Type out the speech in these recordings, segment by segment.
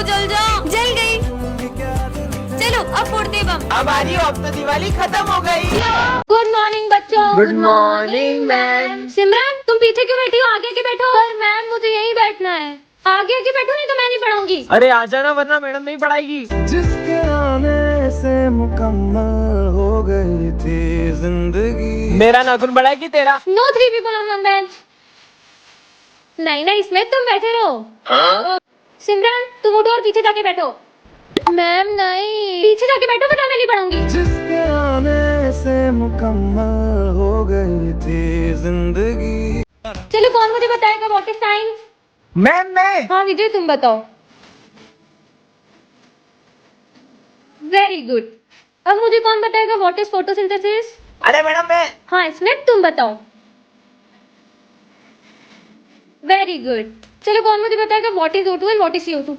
फोड़ो, जल जाओ। जल गई। चलो अब फोड़ते बम। अब आ रही हो, अब तो दिवाली खत्म हो गई। गुड मॉर्निंग बच्चों। Good morning ma'am. सिमरन तुम पीछे क्यों बैठी हो, आगे आके बैठो। पर मैम मुझे यहीं बैठना है। आगे आके बैठो, नहीं तो मैं नहीं पढ़ाऊंगी। अरे आ जाना वरना मैडम नहीं पढ़ाएगी। जिसके आने से मुकम्मल हो गई थी जिंदगी। मेरा नाखून बड़ा है कि तेरा? No 3 people on one bench। नहीं नहीं इसमें तुम बैठे रहो। सिमरन तुम उठो और पीछे जाके बैठो। मैम नहीं, पीछे जाके बैठो वरना मैं नहीं पढ़ाऊंगी। जिसके आने से मुकम्मल हो गई थी जिंदगी। चलो कौन मुझे बताएगा व्हाट इज साइंस? मैम मैं। हाँ विजय तुम बताओ। Very good. अब मुझे कौन बताएगा व्हाट इज फोटोसिंथेसिस? अरे मैडम मैं। हाँ इसमें तुम बताओ। Very good. चलो कौन मुझे बताएगा what is O2 and what is CO2?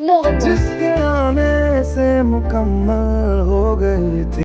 No one. जिसके आने से मुकम्मल हो गई थी।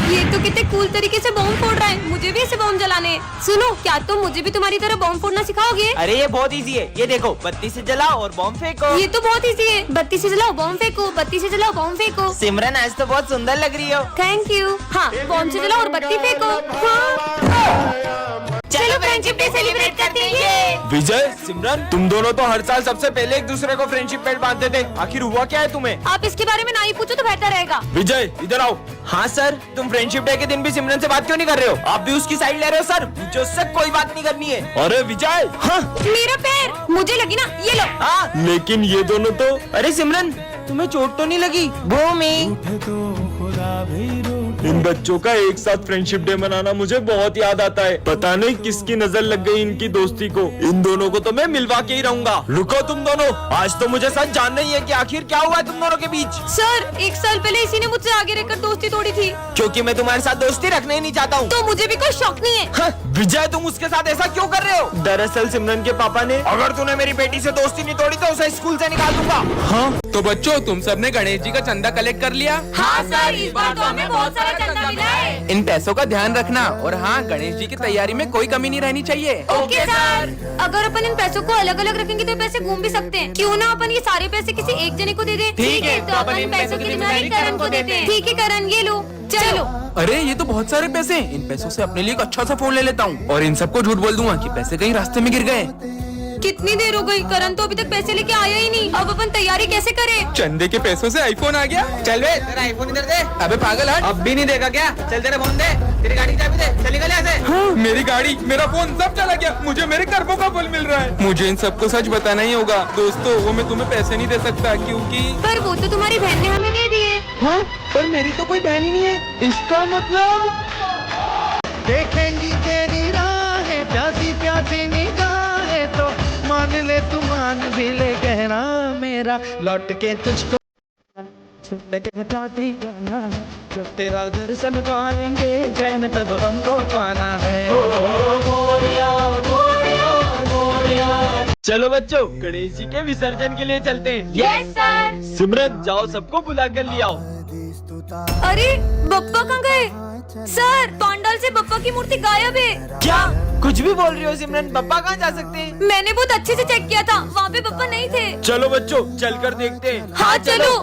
ये तो कितने कूल तरीके से बॉम्ब फोड़ रहा है, मुझे भी ऐसे बॉम्ब जलाने हैं। सुनो, क्या तुम मुझे भी तुम्हारी तरह बॉम्ब फोड़ना सिखाओगे? अरे ये बहुत इजी है, ये देखो बत्ती से जलाओ और बॉम्ब फेंको। ये तो बहुत इजी है, बत्ती से जलाओ बॉम्ब फेंको, बत्ती से जलाओ बॉम्ब फेंको। सिमरन आज तो बहुत सुंदर लग रही हो। Thank you. हाँ बॉम्ब से जलाओ और बत्ती फेंको। हाँ। चलो फ्रेंडशिप डे सेलिब्रेट करते हैं। विजय, सिमरन, तुम दोनों तो हर साल सबसे पहले एक दूसरे को फ्रेंडशिप बैंड बांधते थे, आखिर हुआ क्या है तुम्हें? आप इसके बारे में ना ही पूछो तो बेहतर रहेगा। विजय इधर आओ। हाँ सर, तुम फ्रेंडशिप डे के दिन भी सिमरन से बात क्यों नहीं कर रहे हो? आप भी उसकी साइड ले रहे हो सर, मुझे उससे कोई बात नहीं करनी है। अरे विजय। हाँ मेरा पैर, मुझे लगी ना, ये लो। हाँ लेकिन ये दोनों तो। अरे सिमरन तुम्हें चोट तो नहीं लगी? भूमि। इन बच्चों का एक साथ फ्रेंडशिप डे मनाना मुझे बहुत याद आता है। पता नहीं किसकी नजर लग गई इनकी दोस्ती को। इन दोनों को तो मैं मिलवा के ही रहूंगा। रुको तुम दोनों, आज तो मुझे सच जानना ही है कि आखिर क्या हुआ है तुम दोनों के बीच। सर 1 साल पहले इसी ने मुझसे आगे रहकर दोस्ती तोड़ी थी। क्योंकि मैं तुम्हारे साथ दोस्ती रखना ही नहीं चाहता हूँ। तो मुझे भी कोई शौक नहीं है। हाँ, विजय तुम उसके साथ ऐसा क्यों कर रहे हो? दरअसल सिमरन के पापा ने, अगर तूने मेरी बेटी से दोस्ती नहीं तोड़ी तो उसे स्कूल से निकाल दूंगा। हाँ तो बच्चों, तुम सबने गणेश जी का चंदा कलेक्ट कर लिया? हाँ सर, इस बार तो हमें बहुत सारा चंदा मिला है। इन पैसों का ध्यान रखना, और हाँ गणेश जी की तैयारी में कोई कमी नहीं रहनी चाहिए। Okay sir. अगर अपन इन पैसों को अलग अलग रखेंगे तो पैसे घूम भी सकते हैं। क्यों ना अपन ये सारे पैसे किसी एक जने को दे दें? ठीक है, तो अपन इन पैसों की जिम्मेदारी करण को देते हैं। ठीक है करण, ये लो। चलो। अरे ये तो बहुत सारे पैसे हैं। इन पैसों से अपने लिए एक अच्छा सा फोन ले लेता हूँ और इन सबको झूठ बोल दूंगा कि पैसे कहीं रास्ते में गिर गए। कितनी देर हो गई, करण तो अभी तक पैसे लेके आया ही नहीं। अब अपन तैयारी कैसे करें? चंदे के पैसों से आईफोन आ गया। चल बे, तेरा आईफोन इधर दे। अबे पागल हट। अब भी नहीं देगा क्या? चल तेरा फोन दे, तेरी गाड़ी की चाबी दे, चली गली ऐसे। हाँ, मेरी गाड़ी, मेरा फोन सब चला गया। मुझे मेरे कर्मों का फल मिल रहा है। मुझे इन सबको सच बताना ही होगा। दोस्तों वो मैं तुम्हें पैसे नहीं दे सकता क्योंकि। पर वो तो तुम्हारी बहन ने हमें दे दिए। हाँ पर मेरी तो कोई बहन ही नहीं है। इसका मतलब देखेंगी तेरी राहें प्यासी प्यासी निगाहें तो मान ले तू मान भी ले कहना मेरा लौट के तुझको चाहती जाना जब तेरा दर्शन पाएंगे चैन तब हमको पाना है। चलो बच्चों, गणेश जी के विसर्जन के लिए चलते हैं। Yes sir. सिमरन जाओ, सबको बुला कर ले आओ। अरे बप्पा कहाँ गए? सर पंडाल से बप्पा की मूर्ति गायब है। क्या कुछ भी बोल रही हो सिमरन? पापा कहाँ जा सकते हैं? मैंने बहुत अच्छे से चेक किया था, वहाँ पे बप्पा नहीं थे। चलो बच्चों चलकर देखते हैं। हाँ चलो।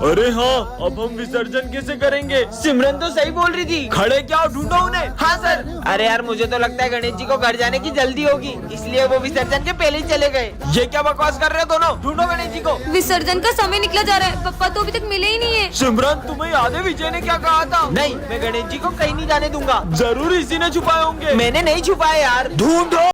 अरे हाँ, अब हम विसर्जन कैसे करेंगे? सिमरन तो सही बोल रही थी। खड़े क्या हो, ढूंढो उन्हें। हाँ सर। अरे यार मुझे तो लगता है गणेश जी को घर जाने की जल्दी होगी, इसलिए वो विसर्जन के पहले ही चले गए। ये क्या बकवास कर रहे हो दोनों? ढूंढो गणेश जी को। विसर्जन का समय निकला जा रहा है, पप्पा तो अभी तक मिले ही नहीं है। सिमरन तुम्हें याद है विजय ने क्या कहा था? नहीं, मैं गणेश जी को कहीं नहीं जाने दूंगा। जरूर इसी ने छुपाए होंगे। मैंने नहीं छुपाया यार। ढूंढो।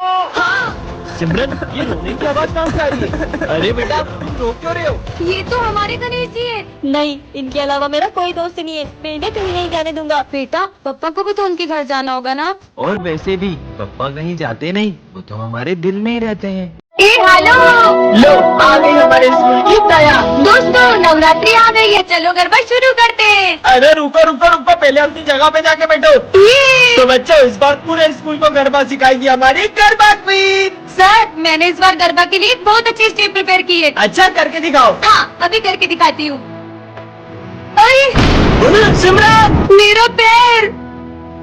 सिमरन ये रोने की आवाज कहाँ से आ रही है? अरे बेटा तुम रो क्यों रहे हो? ये तो हमारे गणेश जी है। नहीं, इनके अलावा मेरा कोई दोस्त नहीं है। मैं इन्हें कहीं नहीं जाने दूंगा। बेटा पप्पा को भी तो उनके घर जाना होगा ना। और वैसे भी पापा कहीं जाते नहीं, वो तो हमारे दिल में ही रहते हैं। हेलो, लो आ गई हमारे स्कूल की तैयार। दोस्तों नवरात्रि आ गई है, चलो गरबा शुरू करते हैं। अरे रुको रुको रुको, पहले अपनी जगह पे जाके बैठो। तो बच्चों इस बार पूरे स्कूल को गरबा सिखाएगी हमारी गरबा क्वीन। सर मैंने इस बार गरबा के लिए बहुत अच्छी स्टेप प्रिपेयर की है। अच्छा करके दिखाओ। हाँ अभी करके दिखाती हूँ। सिमरन मेरा पैर।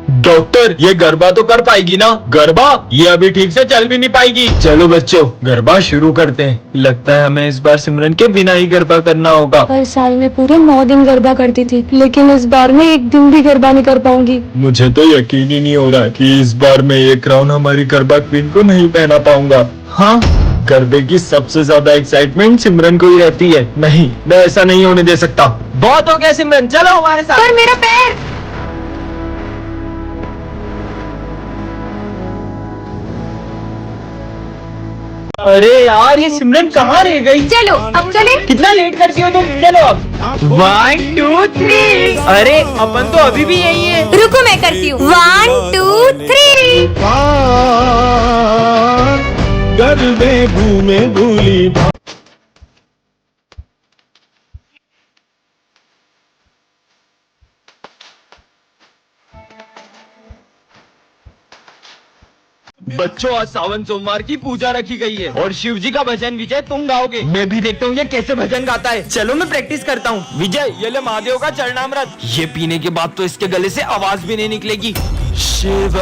डॉक्टर ये गरबा तो कर पाएगी ना? गरबा? ये अभी ठीक से चल भी नहीं पाएगी। चलो बच्चों गरबा शुरू करते हैं। लगता है हमें इस बार सिमरन के बिना ही गरबा करना होगा। हर साल में पूरे 9 दिन गरबा करती थी, लेकिन इस बार मैं एक दिन भी गरबा नहीं कर पाऊंगी। मुझे तो यकीन ही नहीं हो रहा कि इस बार मैं ये क्राउन हमारी गरबा क्वीन को नहीं पहना पाऊंगा। हाँ, गरबे की सबसे ज्यादा एक्साइटमेंट सिमरन को ही रहती है। नहीं, मैं ऐसा नहीं होने दे सकता। बहुत हो गया सिमरन, चलो हमारे साथ। पर मेरा पैर। अरे यार ये सिमरन कहाँ रह गई? चलो अब चले। कितना लेट करती हो तुम? चलो अब 1 2 3। अरे अपन तो अभी भी यही है। रुको मैं करती हूँ। 1 2 3। घर में घूमे भूली बच्चों आज सावन सोमवार की पूजा रखी गई है और शिव जी का भजन विजय तुम गाओगे। मैं भी देखता हूँ ये कैसे भजन गाता है। चलो मैं प्रैक्टिस करता हूँ। विजय ये ले महादेव का चरणामृत। ये पीने के बाद तो इसके गले से आवाज भी नहीं निकलेगी। शिव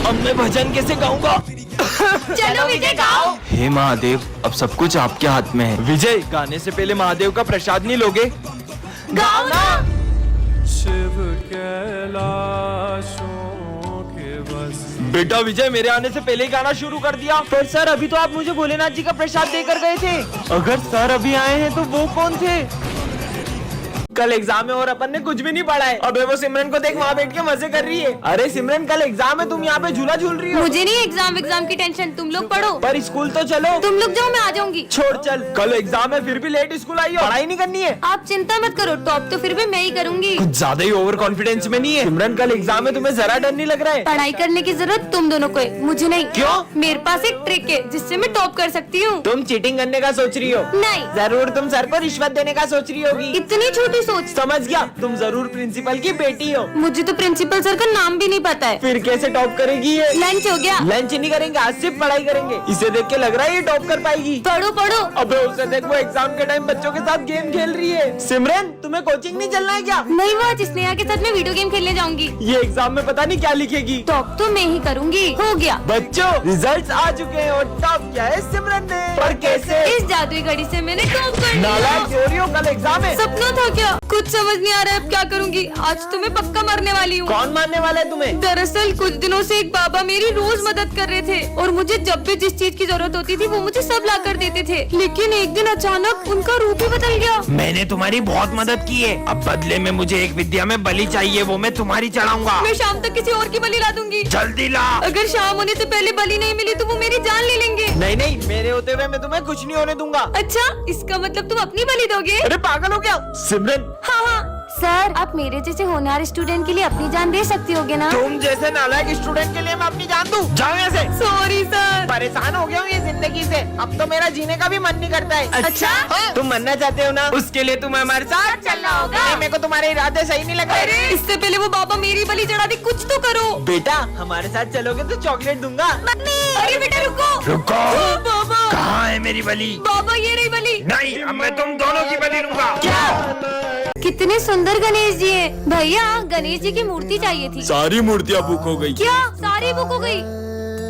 अब मैं भजन कैसे गाऊंगा? चलो विजय गाओ। हे महादेव अब सब कुछ आपके हाथ में है। विजय गाने से पहले महादेव का प्रसाद नहीं लोगे? गाओ ना। बेटा विजय मेरे आने से पहले ही गाना शुरू कर दिया। पर सर अभी तो आप मुझे भोलेनाथ जी का प्रसाद देकर गए थे। अगर सर अभी आए हैं तो वो कौन थे? कल एग्जाम है और अपन ने कुछ भी नहीं पढ़ा है। अबे वो सिमरन को देख वहाँ बैठ के मजे कर रही है। अरे सिमरन कल एग्जाम है, तुम यहाँ पे झूला झूल रही हो। मुझे नहीं एग्जाम की टेंशन, तुम लोग पढ़ो। पर स्कूल तो चलो। तुम लोग जाओ, मैं आ जाऊंगी। छोड़ चल, कल एग्जाम है फिर भी लेट स्कूल आई हो। पढ़ाई नहीं करनी है। आप चिंता मत करो, टॉप तो फिर भी मैं ही करूंगी। कुछ ज्यादा ही ओवर कॉन्फिडेंस में नहीं है? सिमरन कल एग्जाम है, तुम्हें जरा डर नहीं लग रहा है? पढ़ाई करने की जरूरत तुम दोनों को है, मुझे नहीं। क्यों? मेरे पास एक ट्रिक है जिससे मैं टॉप कर सकती हूँ। तुम चीटिंग करने का सोच रही हो? नहीं। जरूर तुम सर को रिश्वत देने का सोच रही होगी। इतनी छोटी सोच। समझ गया, तुम जरूर प्रिंसिपल की बेटी हो। मुझे तो प्रिंसिपल सर का नाम भी नहीं पता है। फिर कैसे टॉप करेगी ये? लंच हो गया। लंच नहीं करेंगे, आज सिर्फ पढ़ाई करेंगे। इसे देख के लग रहा है ये टॉप कर पाएगी। पढ़ो पढ़ो। अबे उसे देख, वो एग्जाम के टाइम बच्चों के साथ गेम खेल रही है। सिमरन तुम्हें कोचिंग नहीं चलना है क्या? नहीं, वो आज स्नेहा के साथ मैं वीडियो गेम खेलने जाऊंगी। ये एग्जाम में पता नहीं क्या लिखेगी। टॉप तो मैं ही करूंगी। हो गया। बच्चों रिजल्ट्स आ चुके हैं और टॉप किया है सिमरन ने। पर कैसे? इस जादुई घड़ी से मैंने टॉप कर नालायक लिया। चोरी हो, कल एग्जाम है। सपना था क्या? कुछ समझ नहीं आ रहा है अब क्या करूंगी। आज तो मैं पक्का मरने वाली हूँ। कौन मारने वाला है तुम्हें? दरअसल कुछ दिनों से एक बाबा मेरी रोज मदद कर रहे थे और मुझे जब भी जिस चीज की जरूरत होती थी वो मुझे सब ला कर देते थे, लेकिन एक दिन अचानक उनका रूप ही बदल गया। मैंने तुम्हारी बहुत मदद की है, अब बदले में मुझे एक विद्या में बलि चाहिए, वो मैं तुम्हारी चढ़ाऊंगा। मैं शाम तक किसी और की बलि ला दूंगी। जल्दी ला। अगर शाम होने से पहले बलि नहीं मिली तो वो मेरी जान ले लेंगे। नहीं नहीं, मेरे होते हुए मैं तुम्हें कुछ नहीं होने दूंगा। अच्छा, इसका मतलब तुम अपनी बलि दोगे? अरे पागल हो क्या? सिमरन हाँ हाँ सर, आप मेरे जैसे होनहार स्टूडेंट के लिए अपनी जान दे सकती होगे ना? तुम जैसे नालायक स्टूडेंट के लिए मैं अपनी जान दूं? जाओ यहाँ से। Sorry sir. परेशान हो गया हूँ ये जिंदगी से, अब तो मेरा जीने का भी मन नहीं करता है। अच्छा? हाँ? तुम मरना चाहते हो ना, उसके लिए तुम्हें हमारे साथ चलना होगा। नहीं, मेरे को तुम्हारे इरादे सही नहीं लग रहे। इससे पहले वो बाबा मेरी बलि चढ़ा दी, कुछ तो करो। बेटा हमारे साथ चलोगे तो चॉकलेट दूंगा। अरे बेटा रुको। रुको। बाबा। कहाँ है मेरी बलि? बाबा ये रही बलि। नहीं, अब मैं तुम दोनों की बलि लूंगा। क्या? कितने सुंदर गणेश जी हैं। भैया गणेश जी की मूर्ति चाहिए थी। सारी मूर्तियाँ बुक हो गई। क्या सारी बुक हो गई?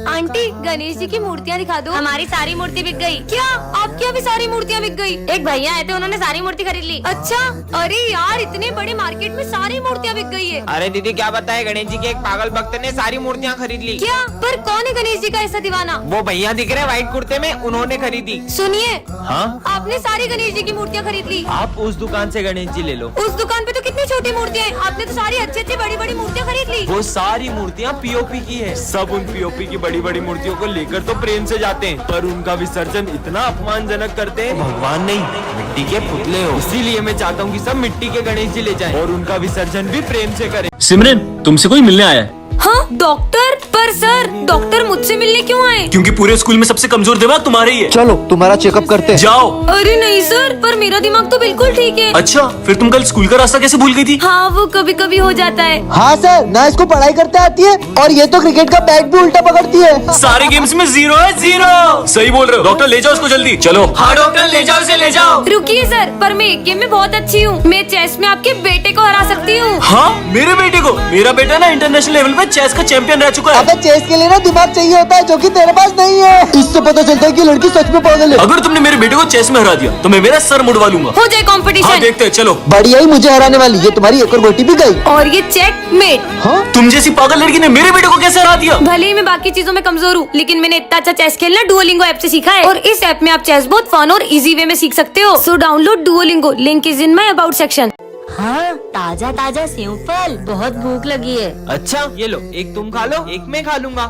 आंटी गणेश जी की मूर्तियाँ दिखा दो। हमारी सारी मूर्ति बिक गई। क्या आपकी यहाँ भी सारी मूर्तियाँ बिक गई? एक भैया आए थे, उन्होंने सारी मूर्ति खरीद ली। अच्छा, अरे यार इतने बड़े मार्केट में सारी मूर्तियाँ बिक गई है। अरे दीदी क्या बताए, गणेश जी के एक पागल भक्त ने सारी मूर्तियाँ खरीद ली। क्या? पर कौन है गणेश जी का ऐसा दीवाना? वो भैया दिख रहे व्हाइट कुर्ते में, उन्होंने खरीदी। सुनिए, हाँ? आपने सारी गणेश जी की मूर्तियाँ खरीद ली। आप उस दुकान से गणेश जी ले लो। उस दुकान पे तो कितनी छोटी मूर्तियाँ हैं, आपने तो सारी अच्छी अच्छी बड़ी बड़ी मूर्तियाँ खरीद ली। वो सारी मूर्तियाँ पीओपी की है। सब उन पीओपी की बड़ी बड़ी मूर्तियों को लेकर तो प्रेम से जाते हैं, पर उनका विसर्जन इतना अपमानजनक करते हैं। भगवान नहीं, मिट्टी के पुतले हो। इसीलिए मैं चाहता हूँ कि सब मिट्टी के गणेश जी ले जाएं और उनका विसर्जन भी प्रेम से करें। सिमरन तुमसे कोई मिलने आया है। हाँ डॉक्टर? पर सर डॉक्टर मुझे मुझसे मिलने क्यों आए? क्योंकि पूरे स्कूल में सबसे कमजोर दिमाग तुम्हारा ही है। चलो तुम्हारा चेकअप करते हैं। जाओ। अरे नहीं सर, पर मेरा दिमाग तो बिल्कुल ठीक है। अच्छा, फिर तुम कल स्कूल का रास्ता कैसे भूल गई थी? हाँ, वो कभी कभी हो जाता है। हाँ सर, ना इसको पढ़ाई करते आती है और ये तो क्रिकेट का बैट भी उल्टा पकड़ती है। सारे गेम्स में 0 है 0। सही बोल रहे हो डॉक्टर, ले जाओ उसको जल्दी। चलो। हाँ डॉक्टर, ले जाओ इसे, ले जाओ। रुकिए सर, पर मैं एक गेम में बहुत अच्छी हूँ। मैं चेस में आपके बेटे को हरा सकती हूँ। हाँ, मेरे बेटे को? मेरा बेटा ना इंटरनेशनल लेवल पे चेस का चैंपियन रह चुका है। अबे चेस के लिए ना दिमाग चाहिए होता है, जो कि तेरे पास नहीं है। इससे पता चलता है कि लड़की सच में पागल है। अगर तुमने मेरे बेटे को चेस में हरा दिया तो मैं मेरा सर मुड़वा लूंगा। हो जाए कंपटीशन। हाँ देखते हैं, चलो। बढ़िया ही मुझे हराने वाली, ये तुम्हारी एक और गोटी भी गई। और ये चेकमेट। हाँ? तुम जैसी पागल लड़की ने मेरे बेटे को कैसे हरा दिया? भले ही मैं बाकी चीजों में कमजोर हूँ, लेकिन मैंने इतना अच्छा चेस खेलना डुओलिंगो ऐप से सीखा है। और इस ऐप में आप चेस बहुत फन और इजी वे में सीख सकते हो। So download Duolingo, link is in my about section. हाँ, ताजा ताजा सेव फल, बहुत भूख लगी है। अच्छा ये लो, एक तुम खा लो, एक मैं खा लूंगा।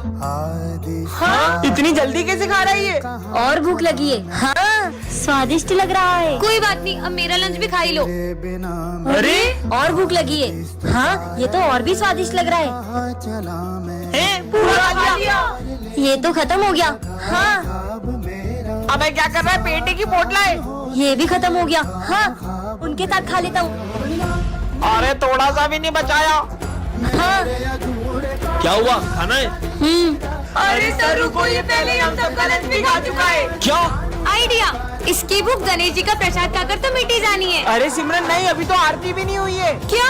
हाँ? इतनी जल्दी कैसे खा रही है? और भूख लगी है। हाँ, स्वादिष्ट लग रहा है। कोई बात नहीं, अब मेरा लंच भी खा ही लो। अरे, और भूख लगी है। हाँ, ये तो और भी स्वादिष्ट लग रहा है। पूरा खा लिया। ये तो खत्म हो गया। हाँ, अबे क्या कर रहा है, पेटे की पोटला है। ये भी खत्म हो गया। हाँ, उनके साथ खा लेता हूँ। अरे थोड़ा सा भी नहीं बचाया। हाँ, क्या हुआ, खाना है? अरे सर रुको, ये पहले हम सबका लंच भी खा चुका है। क्या आइडिया, इसकी भूख गणेश जी का प्रसाद खाकर तो मिटी जानी है। अरे सिमरन नहीं, अभी तो आरती भी नहीं हुई है। क्या?